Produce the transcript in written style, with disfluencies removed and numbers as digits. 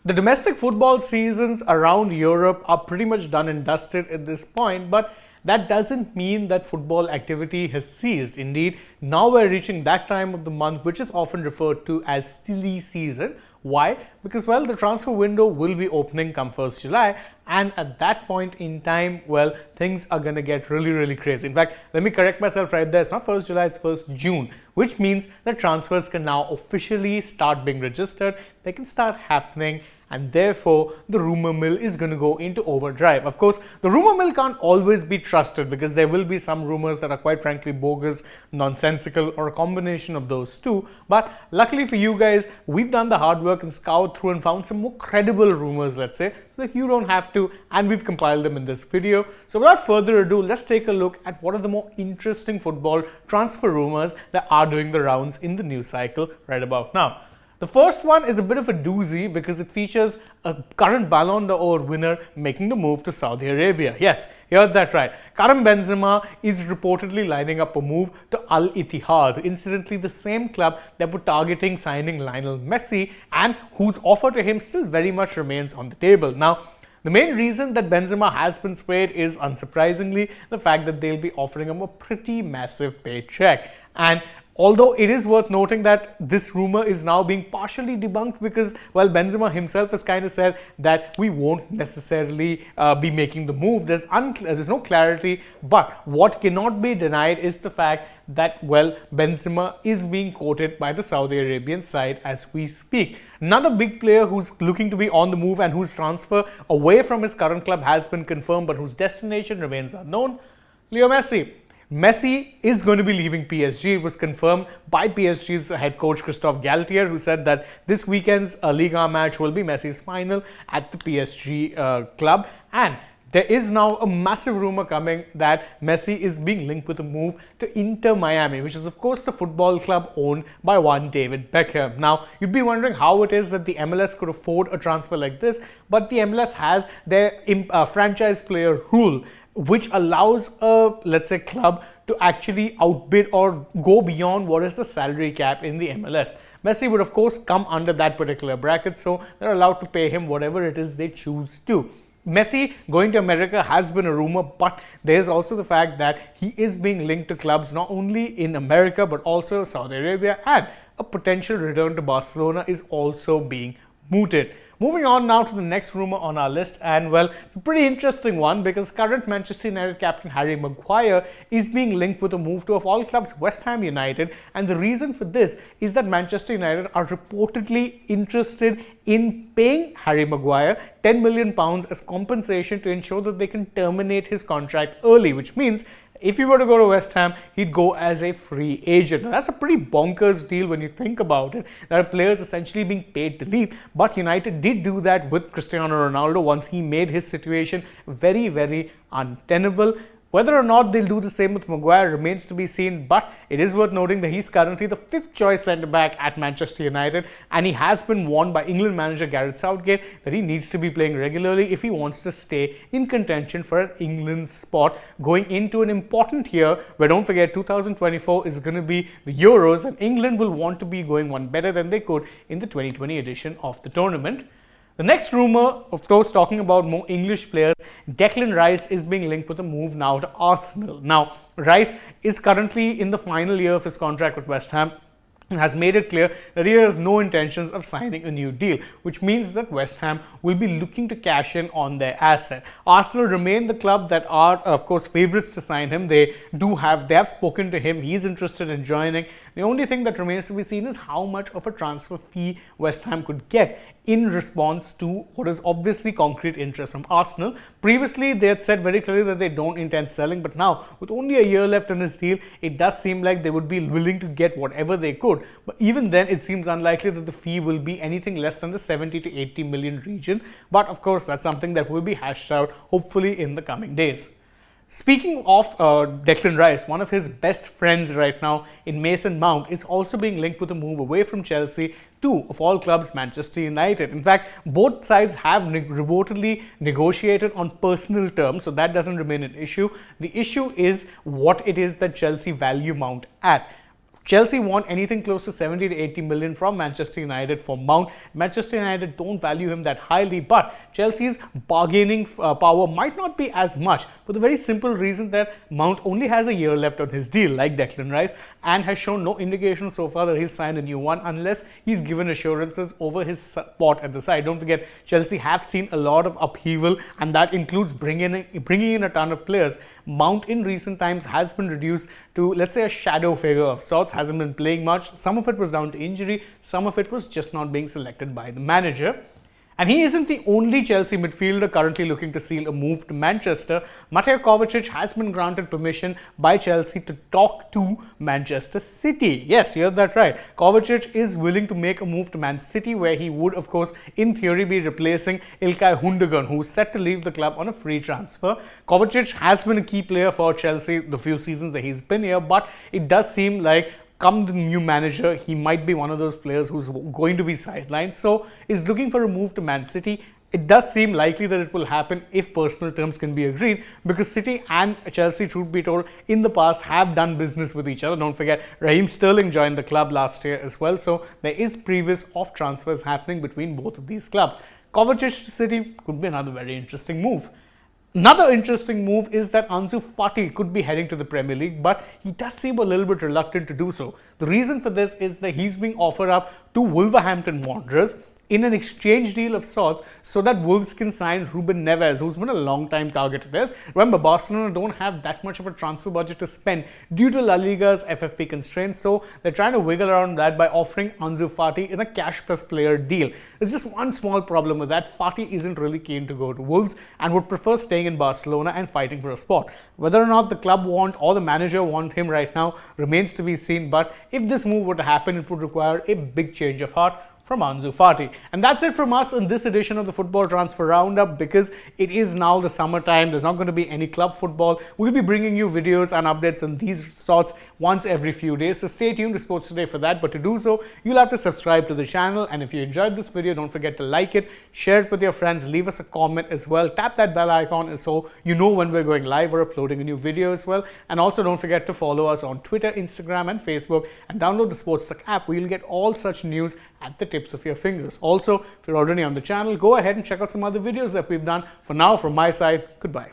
The domestic football seasons around Europe are pretty much done and dusted at this point, but that doesn't mean that football activity has ceased. Indeed, now we're reaching that time of the month which is often referred to as silly season. Why? Because, well, the transfer window will be opening come 1st July, and at that point in time, well, things are going to get really crazy. In fact, let me correct myself right there. It's not 1st July, it's 1st June, which means that transfers can now officially start being registered. They can start happening, and therefore the rumor mill is going to go into overdrive. Of course, the rumor mill can't always be trusted because there will be some rumors that are quite frankly bogus, nonsensical, or a combination of those two. But luckily for you guys, we've done the hard work and scoured through and found some more credible rumors, let's say, so that you don't have to, and we've compiled them in this video. So without further ado, let's take a look at what are the more interesting football transfer rumors that are doing the rounds in the news cycle right about now. The first one is a bit of a doozy because it features a current Ballon d'Or winner making the move to Saudi Arabia. Yes, you heard that right. Karim Benzema is reportedly lining up a move to Al Ittihad, incidentally the same club that were targeting signing Lionel Messi and whose offer to him still very much remains on the table. Now, the main reason that Benzema has been swayed is, unsurprisingly, the fact that they'll be offering him a pretty massive paycheck. And although it is worth noting that this rumor is now being partially debunked because, well, Benzema himself has kind of said that we won't necessarily be making the move. There's no clarity, but what cannot be denied is the fact that, well, Benzema is being courted by the Saudi Arabian side as we speak. Another big player who's looking to be on the move and whose transfer away from his current club has been confirmed but whose destination remains unknown, Lionel Messi. Messi is going to be leaving PSG. It was confirmed by PSG's head coach Christophe Galtier, who said that this weekend's Liga match will be Messi's final at the PSG club. And there is now a massive rumor coming that Messi is being linked with a move to Inter Miami, which is of course the football club owned by one David Beckham. Now, you'd be wondering how it is that the MLS could afford a transfer like this, but the MLS has their franchise player rule, which allows a, let's say, club to actually outbid or go beyond what is the salary cap in the MLS. Messi would of course come under that particular bracket, so they're allowed to pay him whatever it is they choose to. Messi going to America has been a rumor, but there's also the fact that he is being linked to clubs not only in America but also Saudi Arabia, and a potential return to Barcelona is also being mooted. Moving on now to the next rumor on our list, and well, it's a pretty interesting one because current Manchester United captain Harry Maguire is being linked with a move to, of all clubs, West Ham United, and the reason for this is that Manchester United are reportedly interested in paying Harry Maguire £10 million as compensation to ensure that they can terminate his contract early, which means if he were to go to West Ham, he'd go as a free agent. Now, that's a pretty bonkers deal when you think about it. There are players essentially being paid to leave, but United did do that with Cristiano Ronaldo once he made his situation very untenable. Whether or not they'll do the same with Maguire remains to be seen, but it is worth noting that he's currently the 5th choice centre-back at Manchester United, and he has been warned by England manager Gareth Southgate that he needs to be playing regularly if he wants to stay in contention for an England spot going into an important year where, don't forget, 2024 is going to be the Euros, and England will want to be going one better than they could in the 2020 edition of the tournament. The next rumor, of course, talking about more English players, Declan Rice is being linked with a move now to Arsenal. Now, Rice is currently in the final year of his contract with West Ham and has made it clear that he has no intentions of signing a new deal, which means that West Ham will be looking to cash in on their asset. Arsenal remain the club that are, of course, favourites to sign him. They have spoken to him. He's interested in joining. The only thing that remains to be seen is how much of a transfer fee West Ham could get in response to what is obviously concrete interest from Arsenal. Previously, they had said very clearly that they don't intend selling, but now, with only a year left in his deal, it does seem like they would be willing to get whatever they could. But even then, it seems unlikely that the fee will be anything less than the 70 to 80 million region. But of course, that's something that will be hashed out, hopefully, in the coming days. Speaking of Declan Rice, one of his best friends right now in Mason Mount is also being linked with a move away from Chelsea to, of all clubs, Manchester United. In fact, both sides have reportedly negotiated on personal terms, so that doesn't remain an issue. The issue is what it is that Chelsea value Mount at. Chelsea want anything close to 70 to 80 million from Manchester United for Mount. Manchester United don't value him that highly, but Chelsea's bargaining power might not be as much for the very simple reason that Mount only has a year left on his deal, like Declan Rice, and has shown no indication so far that he'll sign a new one unless he's given assurances over his spot at the side. Don't forget, Chelsea have seen a lot of upheaval, and that includes bringing in a ton of players. Mount in recent times has been reduced to, let's say, a shadow figure of sorts, hasn't been playing much. Some of it was down to injury, some of it was just not being selected by the manager. And he isn't the only Chelsea midfielder currently looking to seal a move to Manchester. Mateo Kovacic has been granted permission by Chelsea to talk to Manchester City. Yes, you heard that right. Kovacic is willing to make a move to Man City, where he would, of course, in theory be replacing Ilkay Gundogan, who is set to leave the club on a free transfer. Kovacic has been a key player for Chelsea the few seasons that he's been here, but it does seem like come the new manager, he might be one of those players who's going to be sidelined. So is looking for a move to Man City. It does seem likely that it will happen if personal terms can be agreed, because City and Chelsea, truth be told, in the past have done business with each other. Don't forget, Raheem Sterling joined the club last year as well. So there is previous off transfers happening between both of these clubs. Kovacic to City could be another very interesting move. Another interesting move is that Ansu Fati could be heading to the Premier League, but he does seem a little bit reluctant to do so. The reason for this is that he's being offered up to Wolverhampton Wanderers in an exchange deal of sorts, so that Wolves can sign Ruben Neves, who's been a long-time target of theirs. Remember, Barcelona don't have that much of a transfer budget to spend due to La Liga's FFP constraints, so they're trying to wiggle around that by offering Ansu Fati in a cash plus player deal. There's just one small problem with that. Fati isn't really keen to go to Wolves and would prefer staying in Barcelona and fighting for a spot. Whether or not the club want or the manager want him right now remains to be seen, but if this move were to happen, it would require a big change of heart from Ansu Fati. And that's it from us in this edition of the Football Transfer Roundup. Because it is now the summertime, there's not going to be any club football. We'll be bringing you videos and updates on these sorts once every few days. So stay tuned to Sports Today for that. But to do so, you'll have to subscribe to the channel. And if you enjoyed this video, don't forget to like it, share it with your friends, leave us a comment as well. Tap that bell icon so you know when we're going live or uploading a new video as well. And also don't forget to follow us on Twitter, Instagram and Facebook, and download the SportsTak app, where you'll get all such news at the tips of your fingers. Also, if you're already on the channel, go ahead and check out some other videos that we've done. For now, from my side, goodbye.